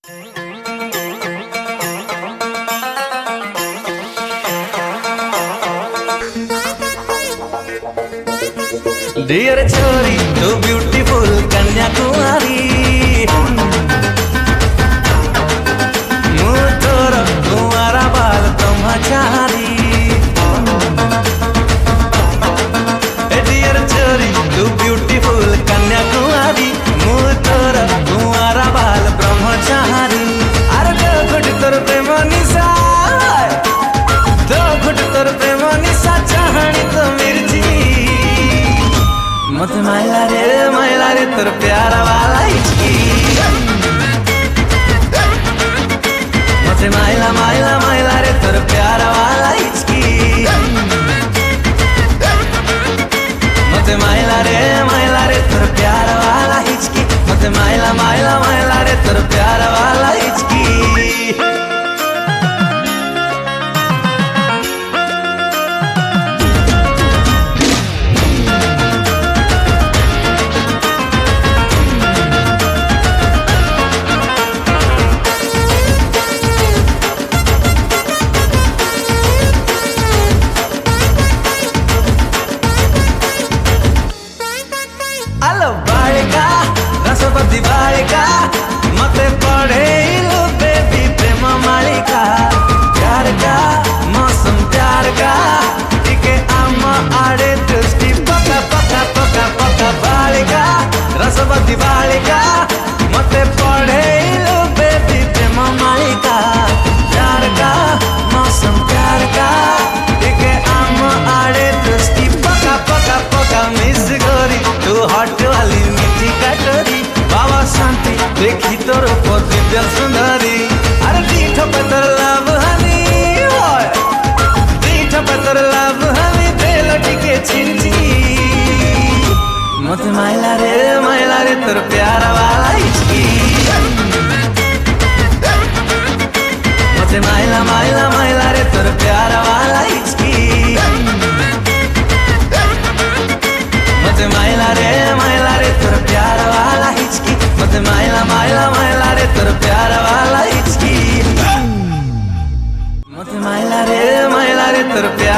Dear छोरी तू beautiful Kanyakumari मुँह तोर तुम्हारा बाल ब्रह्मचारी। डियर छोरी तू ब्यूटीफुल कन्याकुमारी मुँह तोर तुम्हारा बाल ब्रह्मचारी। अरे दो घुट तोर प्रेम निशा दो घुट तोर प्रेम निशा चाहनी तो मिर्ची मत माइला रे तोर प्यारा वाला हिचकी मत माइला रे तोर प्यारा वाला हिचकी मत माइला रे तोर प्यारा वाला हिचकी मत माइला रे तोर प्यारा वाला हिचकी। बालिका रसवती बालिका मते पढ़े लो बेबी प्रेम मालिका प्यार का मौसम प्यार का टिके आम आड़े दृष्टि पका पका पका पका बालिका रसवती बालिका मते पढ़े लो बेबी प्रेम मालिका प्यार का मौसम प्यार का टिके आम आड़े दृष्टि पका पका पका मिस गोरी तू हॉट वाली मीठी कटोरी बाबा शांति देखी तोर दिव्य सुंदरी। अरे दीठ पतर लव हनी दीठ पतर लव हनी दिल टिके छिंची मत माइला रे तोर प्यारा वाला हिचकी मत माइला रे तोर प्यारा वाला हिचकी मत माइला रे तोर प्यारा वाला हिचकी मत माइला रे तोर प्यारा वाला हिचकी मत माइला रे तोर प्यारा